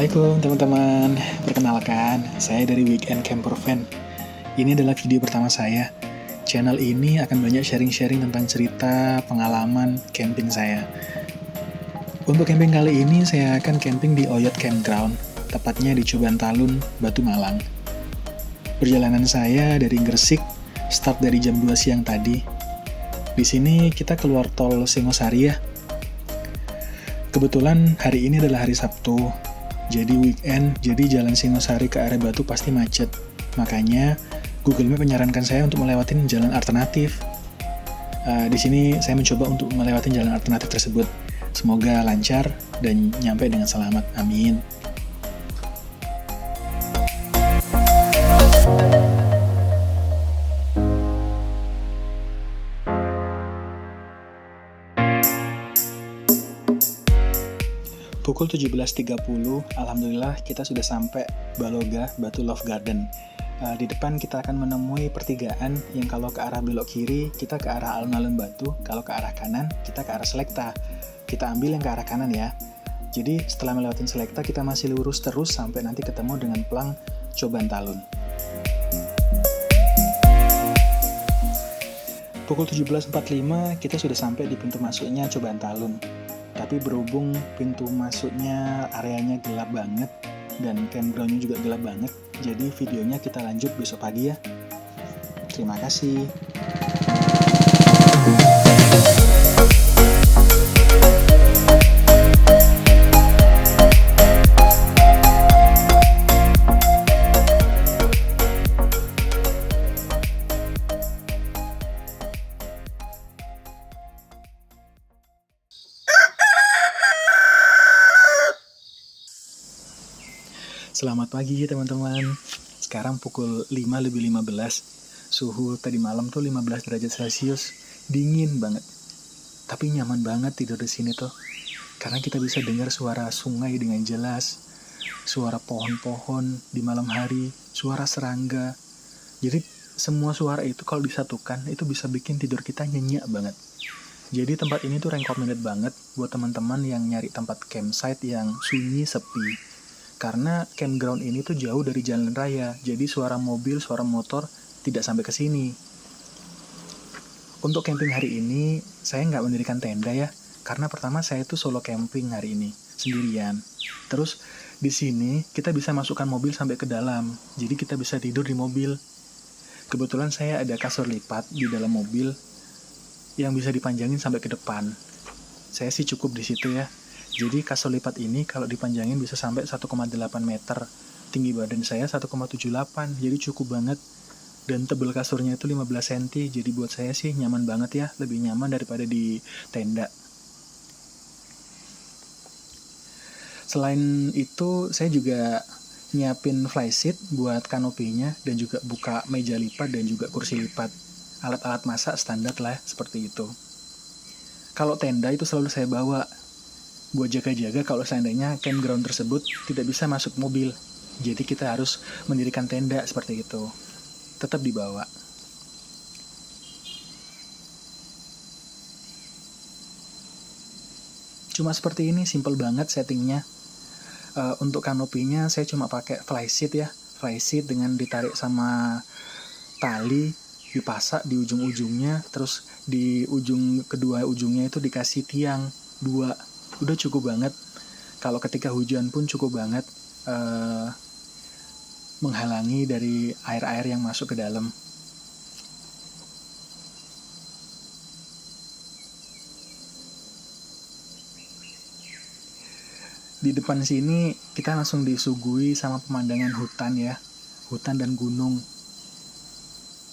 Assalamualaikum teman-teman. Perkenalkan, saya dari Weekend Camper Van. Ini adalah video pertama saya. Channel ini akan banyak sharing-sharing tentang cerita, pengalaman, camping saya. Untuk camping kali ini, saya akan camping di Oyot Campground, tepatnya di Coban Talun, Batu Malang. Perjalanan saya dari Gresik, start dari jam 2 siang tadi. Di sini kita keluar tol Singosari ya. Kebetulan hari ini adalah hari Sabtu, jadi weekend, jadi jalan Singosari ke arah Batu pasti macet. Makanya Google Map menyarankan saya untuk melewati jalan alternatif. Di sini saya mencoba untuk melewati jalan alternatif tersebut. Semoga lancar dan nyampe dengan selamat. Amin. Pukul 17.30, alhamdulillah kita sudah sampai Baloga, Batu Love Garden. Di depan kita akan menemui pertigaan yang kalau ke arah belok kiri, kita ke arah alun-alun Batu, kalau ke arah kanan, kita ke arah Selekta. Kita ambil yang ke arah kanan ya. Jadi setelah melewatin Selekta, kita masih lurus terus sampai nanti ketemu dengan plang Coban Talun. Pukul 17.45, kita sudah sampai di pintu masuknya Coban Talun. Tapi berhubung pintu masuknya areanya gelap banget dan campgroundnya juga gelap banget, jadi videonya kita lanjut besok pagi ya. Terima kasih. Selamat pagi teman-teman. Sekarang pukul 5:15. Suhu tadi malam tuh 15 derajat Celcius. Dingin banget. Tapi nyaman banget tidur di sini tuh. Karena kita bisa dengar suara sungai dengan jelas, suara pohon-pohon di malam hari, suara serangga. Jadi semua suara itu kalau disatukan itu bisa bikin tidur kita nyenyak banget. Jadi tempat ini tuh recommended banget buat teman-teman yang nyari tempat campsite yang sunyi, sepi. Karena campground ini tuh jauh dari jalan raya, jadi suara mobil, suara motor tidak sampai ke sini. Untuk camping hari ini, saya nggak mendirikan tenda ya, karena pertama saya tuh solo camping hari ini, sendirian. Terus di sini kita bisa masukkan mobil sampai ke dalam, jadi kita bisa tidur di mobil. Kebetulan saya ada kasur lipat di dalam mobil yang bisa dipanjangin sampai ke depan. Saya sih cukup di situ ya. Jadi kasur lipat ini kalau dipanjangin bisa sampai 1,8 meter. Tinggi badan saya 1,78, jadi cukup banget. Dan tebal kasurnya itu 15 cm, jadi buat saya sih nyaman banget ya. Lebih nyaman daripada di tenda. Selain itu, saya juga nyiapin flyseat buat kanopinya dan juga buka meja lipat dan juga kursi lipat. Alat-alat masak standar lah, seperti itu. Kalau tenda itu selalu saya bawa buat jaga-jaga kalau seandainya campground tersebut tidak bisa masuk mobil. Jadi kita harus mendirikan tenda seperti itu. Tetap dibawa. Cuma seperti ini, simple banget settingnya. Untuk kanopinya saya cuma pakai flyseat ya. Flyseat dengan ditarik sama tali, dipasak di ujung-ujungnya, terus di ujung kedua ujungnya itu dikasih tiang 2. Udah cukup banget. Kalau ketika hujan pun cukup banget menghalangi dari air-air yang masuk ke dalam. Di depan sini kita langsung disuguhi sama pemandangan hutan ya. Hutan dan gunung.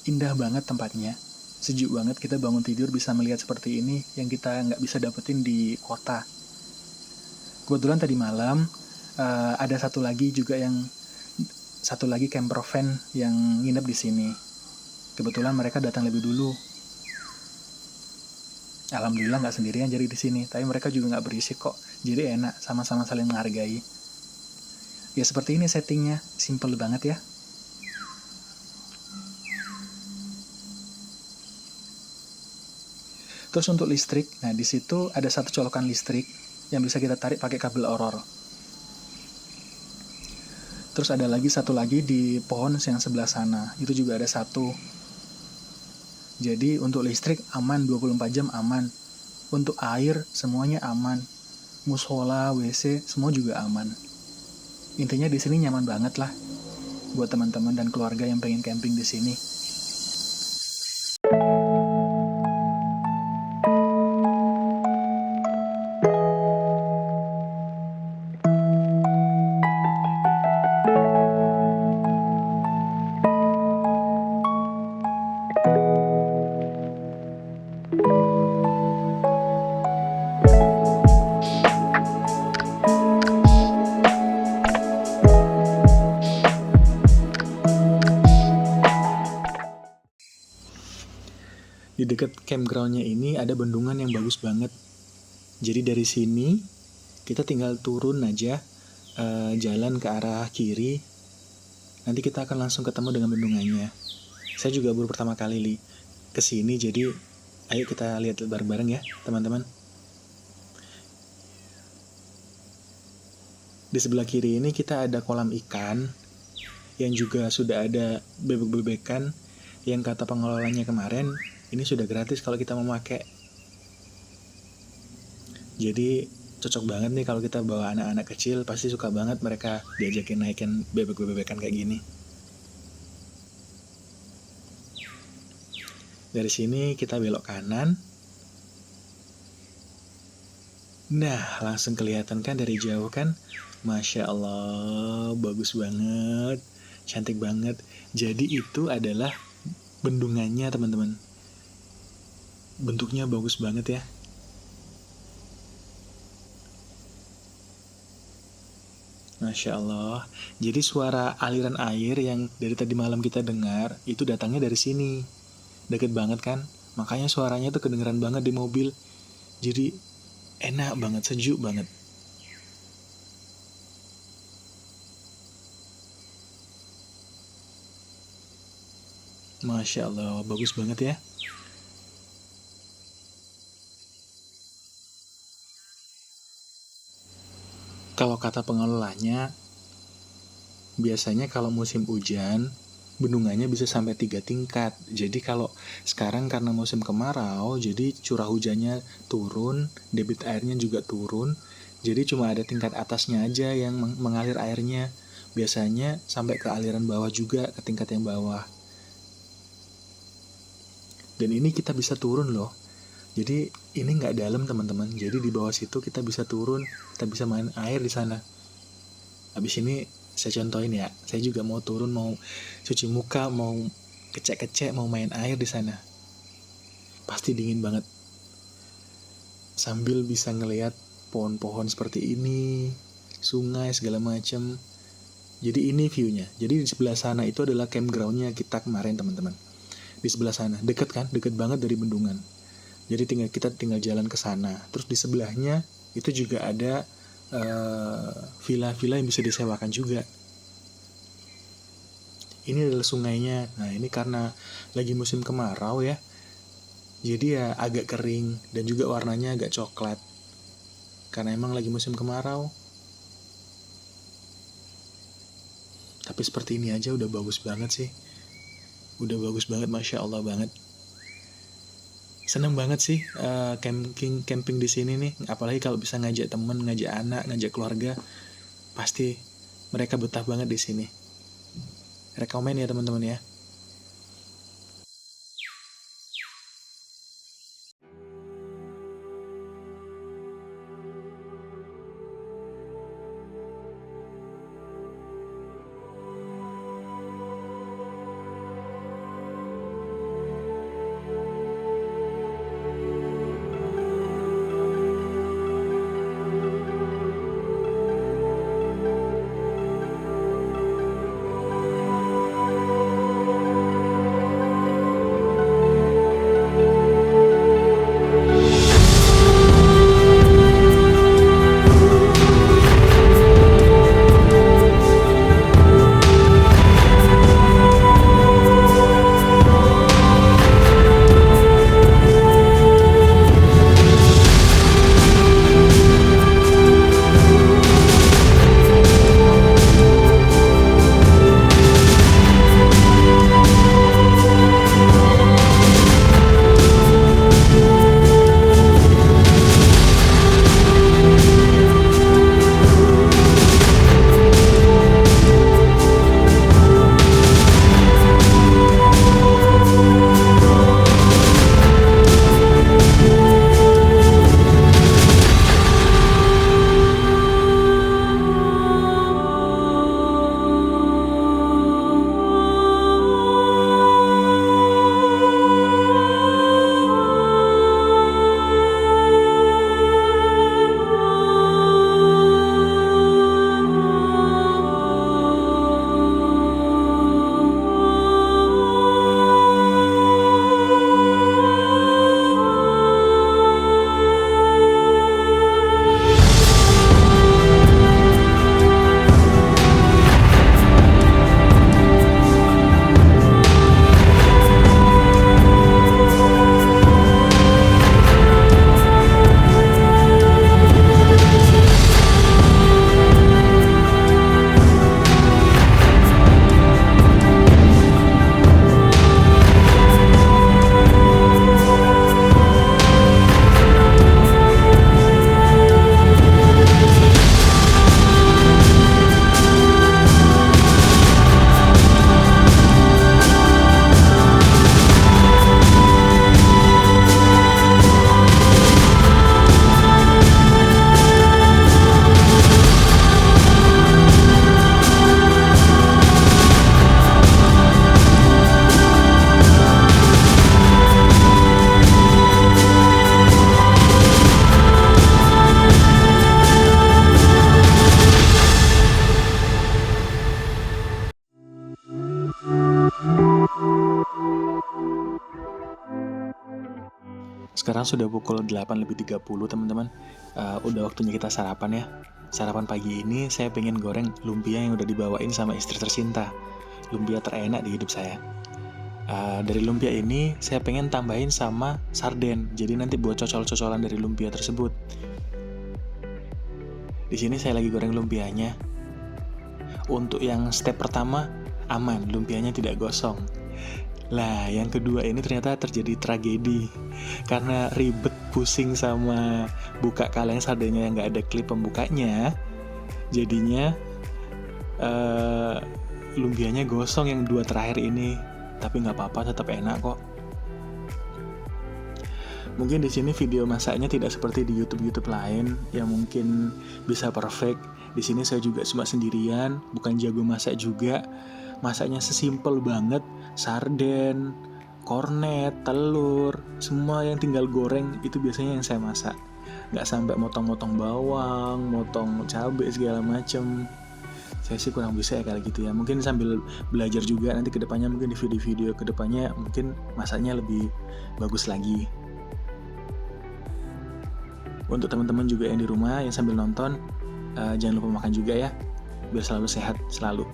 Indah banget tempatnya. Sejuk banget, kita bangun tidur bisa melihat seperti ini yang kita nggak bisa dapetin di kota. Kebetulan tadi malam ada satu lagi camper van yang nginep di sini. Kebetulan mereka datang lebih dulu. Alhamdulillah nggak sendirian jadi di sini, tapi mereka juga nggak berisik kok. Jadi enak, sama-sama saling menghargai. Ya seperti ini settingnya, simple banget ya. Terus untuk listrik, nah di situ ada satu colokan listrik yang bisa kita tarik pakai kabel Auror. Terus ada lagi satu lagi di pohon yang sebelah sana, itu juga ada satu. Jadi untuk listrik aman 24 jam aman. Untuk air semuanya aman. Musola, WC semua juga aman. Intinya di sini nyaman banget lah buat teman-teman dan keluarga yang pengen camping di sini. Di dekat campgroundnya ini ada bendungan yang bagus banget. Jadi dari sini kita tinggal turun aja, jalan ke arah kiri. Nanti kita akan langsung ketemu dengan bendungannya. Saya juga baru pertama kali kesini, jadi ayo kita lihat bareng-bareng ya teman-teman. Di sebelah kiri ini kita ada kolam ikan yang juga sudah ada bebek-bebekan yang kata pengelolanya kemarin ini sudah gratis kalau kita mau pakai. Jadi cocok banget nih kalau kita bawa anak-anak kecil, pasti suka banget mereka diajakin naikin bebek-bebekan kayak gini. Dari sini kita belok kanan. Nah, langsung kelihatan kan dari jauh kan? Masya Allah, bagus banget, cantik banget. Jadi itu adalah bendungannya teman-teman. Bentuknya bagus banget ya. Masya Allah. Jadi suara aliran air yang dari tadi malam kita dengar itu datangnya dari sini. Deket banget kan? Makanya suaranya tuh kedengeran banget di mobil. Jadi enak banget, sejuk banget. Masya Allah, bagus banget ya. Kalau kata pengelolanya, biasanya kalau musim hujan, bendungannya bisa sampai 3 tingkat. Jadi kalau sekarang karena musim kemarau, jadi curah hujannya turun, debit airnya juga turun. Jadi cuma ada tingkat atasnya aja yang mengalir airnya. Biasanya sampai ke aliran bawah juga, ke tingkat yang bawah. Dan ini kita bisa turun loh. Jadi ini nggak dalam teman-teman. Jadi di bawah situ kita bisa turun, kita bisa main air di sana. Habis ini saya contohin ya. Saya juga mau turun, mau cuci muka, mau kecek-kecek, mau main air di sana. Pasti dingin banget. Sambil bisa ngelihat pohon-pohon seperti ini, sungai segala macam. Jadi ini viewnya. Jadi di sebelah sana itu adalah campgroundnya kita kemarin teman-teman. Di sebelah sana, deket kan, deket banget dari bendungan. Jadi kita tinggal jalan ke sana. Terus di sebelahnya itu juga ada villa-villa yang bisa disewakan juga. Ini adalah sungainya. Nah ini karena lagi musim kemarau ya. Jadi ya agak kering dan juga warnanya agak coklat. Karena emang lagi musim kemarau. Tapi seperti ini aja udah bagus banget sih. Udah bagus banget, Masya Allah banget. Seneng banget sih camping di sini nih. Apalagi kalau bisa ngajak temen, ngajak anak, ngajak keluarga, pasti mereka betah banget di sini. Rekomen ya teman-teman ya. Sekarang sudah pukul 8:30 teman-teman. Udah waktunya kita sarapan ya. Sarapan pagi ini saya pengen goreng lumpia yang udah dibawain sama istri tercinta. Lumpia terenak di hidup saya. Dari lumpia ini saya pengen tambahin sama sarden. Jadi nanti buat cocol-cocolan dari lumpia tersebut. Di sini saya lagi goreng lumpianya. Untuk yang step pertama aman, lumpianya tidak gosong. Lah, yang kedua ini ternyata terjadi tragedi karena ribet pusing sama buka kaleng sardennya yang nggak ada klip pembukanya. Jadinya lumpianya gosong yang 2 terakhir ini, tapi nggak apa-apa, tetap enak kok. Mungkin di sini video masaknya tidak seperti di YouTube lain yang mungkin bisa perfect. Di sini saya juga cuma sendirian, bukan jago masak juga. Masaknya sesimpel banget, sarden, kornet, telur, semua yang tinggal goreng itu biasanya yang saya masak. Nggak sampai motong-motong bawang, motong cabai segala macem. Saya sih kurang bisa ya kayak gitu ya. Mungkin sambil belajar juga nanti kedepannya, mungkin di video-video kedepannya mungkin masaknya lebih bagus lagi. Untuk teman-teman juga yang di rumah yang sambil nonton, jangan lupa makan juga ya, biar selalu sehat selalu.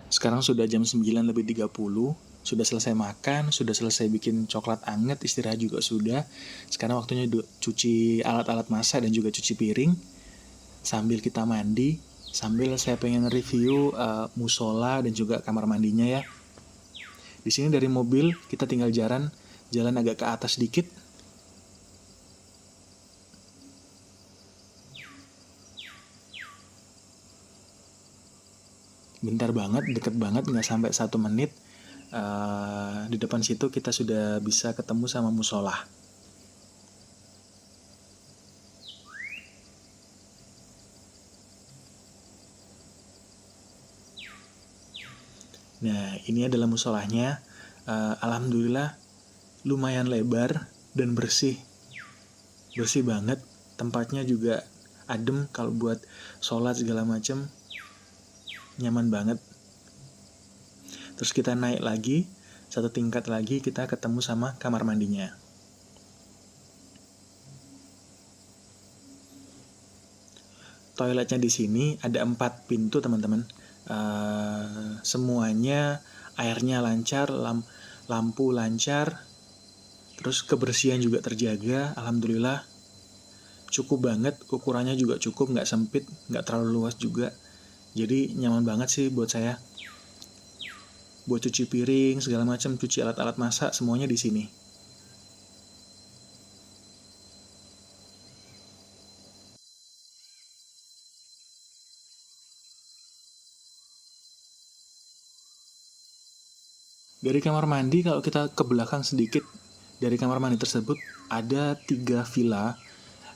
Sekarang sudah jam 9:30, sudah selesai makan, sudah selesai bikin coklat anget, istirahat juga sudah. Sekarang waktunya cuci alat-alat masak dan juga cuci piring. Sambil kita mandi, sambil saya pengen review musola dan juga kamar mandinya ya. Di sini dari mobil kita tinggal jalan agak ke atas dikit. Bentar banget, deket banget, nggak sampai 1 menit. Di depan situ kita sudah bisa ketemu sama musola. Nah, ini adalah musolahnya. Alhamdulillah lumayan lebar dan bersih banget. Tempatnya juga adem kalau buat sholat segala macam. Nyaman banget. Terus kita naik lagi 1 tingkat lagi, kita ketemu sama kamar mandinya. Toiletnya di sini ada 4 pintu teman-teman. Semuanya airnya lancar, lampu lancar, terus kebersihan juga terjaga. Alhamdulillah cukup banget, ukurannya juga cukup, nggak sempit, nggak terlalu luas juga. Jadi nyaman banget sih buat saya. Buat cuci piring, segala macam, cuci alat-alat masak, semuanya di sini. Dari kamar mandi, kalau kita ke belakang sedikit, dari kamar mandi tersebut ada 3 villa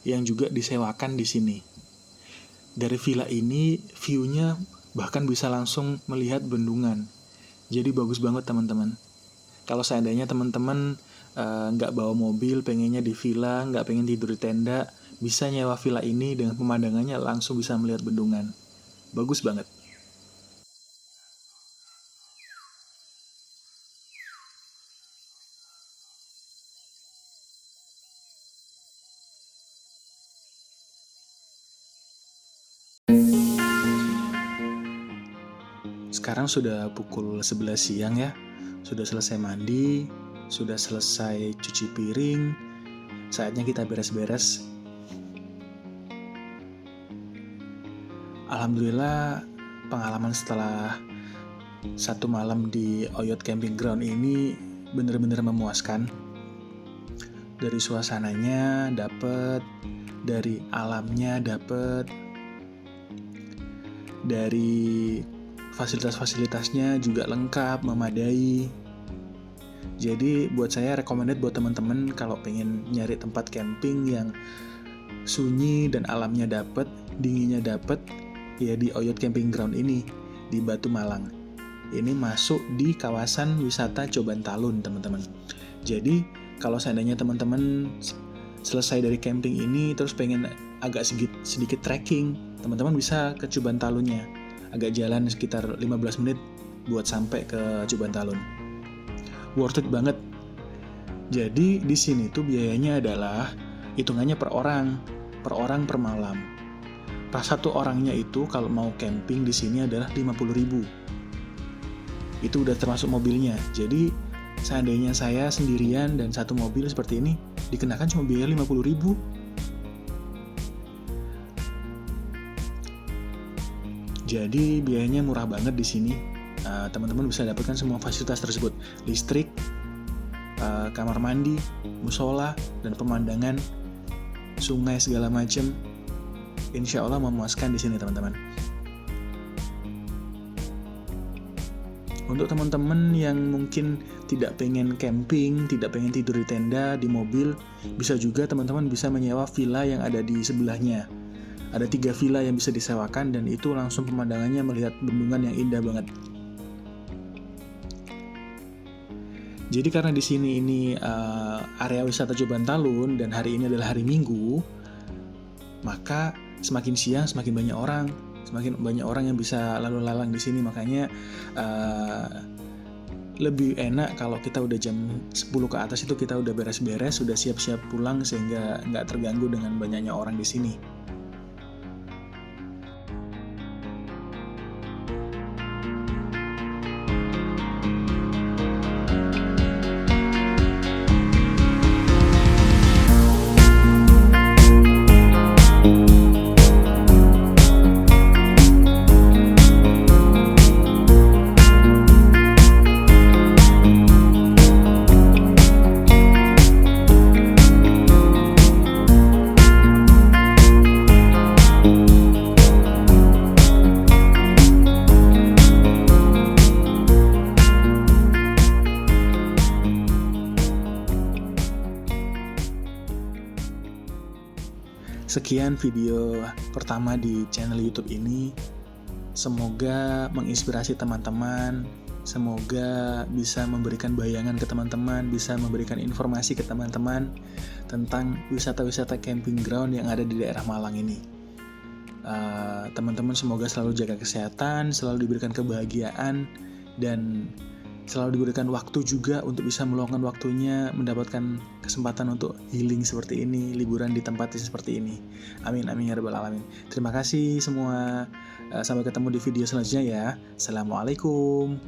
yang juga disewakan di sini. Dari villa ini view-nya bahkan bisa langsung melihat bendungan. Jadi bagus banget teman-teman. Kalau seandainya teman-teman nggak bawa mobil, pengennya di villa, nggak pengen tidur di tenda, bisa nyewa villa ini dengan pemandangannya langsung bisa melihat bendungan. Bagus banget. Sekarang sudah pukul 11 siang ya. Sudah selesai mandi, sudah selesai cuci piring. Saatnya kita beres-beres. Alhamdulillah pengalaman setelah 1 malam di Oyot Camping Ground ini benar-benar memuaskan. Dari suasananya dapet, dari alamnya dapet, dari fasilitas-fasilitasnya juga lengkap, memadai. Jadi buat saya recommended buat teman-teman kalau pengen nyari tempat camping yang sunyi dan alamnya dapet, dinginnya dapet, ya di Oyot Camping Ground ini di Batu Malang. ini masuk di kawasan wisata Coban Talun, teman-teman. Jadi kalau seandainya teman-teman selesai dari camping ini terus pengen agak sedikit trekking, teman-teman bisa ke Coban Talunnya. Agak jalan sekitar 15 menit buat sampai ke Coban Talun. Worth it banget. Jadi di sini tuh biayanya adalah hitungannya per orang per malam. Pas satu orangnya itu kalau mau camping di sini adalah 50.000. Itu udah termasuk mobilnya. Jadi seandainya saya sendirian dan satu mobil seperti ini, dikenakan cuma biaya 50.000. Jadi biayanya murah banget di sini. Teman-teman bisa dapatkan semua fasilitas tersebut: listrik, kamar mandi, musola, dan pemandangan sungai segala macam. Insya Allah memuaskan di sini, teman-teman. Untuk teman-teman yang mungkin tidak pengen camping, tidak pengen tidur di tenda, di mobil, bisa juga teman-teman bisa menyewa villa yang ada di sebelahnya. Ada 3 villa yang bisa disewakan dan itu langsung pemandangannya melihat bendungan yang indah banget. Jadi karena di sini ini area wisata Coban Talun dan hari ini adalah hari Minggu, maka semakin siang semakin banyak orang yang bisa lalu lalang di sini. Makanya lebih enak kalau kita udah jam 10 ke atas itu kita udah beres-beres, sudah siap-siap pulang sehingga nggak terganggu dengan banyaknya orang di sini. Sekian video pertama di channel YouTube ini. Semoga menginspirasi teman-teman. Semoga bisa memberikan bayangan ke teman-teman, bisa memberikan informasi ke teman-teman tentang wisata-wisata camping ground yang ada di daerah Malang ini. Teman-teman semoga selalu jaga kesehatan, selalu diberikan kebahagiaan, dan selalu diberikan waktu juga untuk bisa meluangkan waktunya, mendapatkan kesempatan untuk healing seperti ini, liburan di tempat seperti ini. Amin, amin ya rabbal alamin. Terima kasih semua. Sampai ketemu di video selanjutnya ya. Assalamualaikum.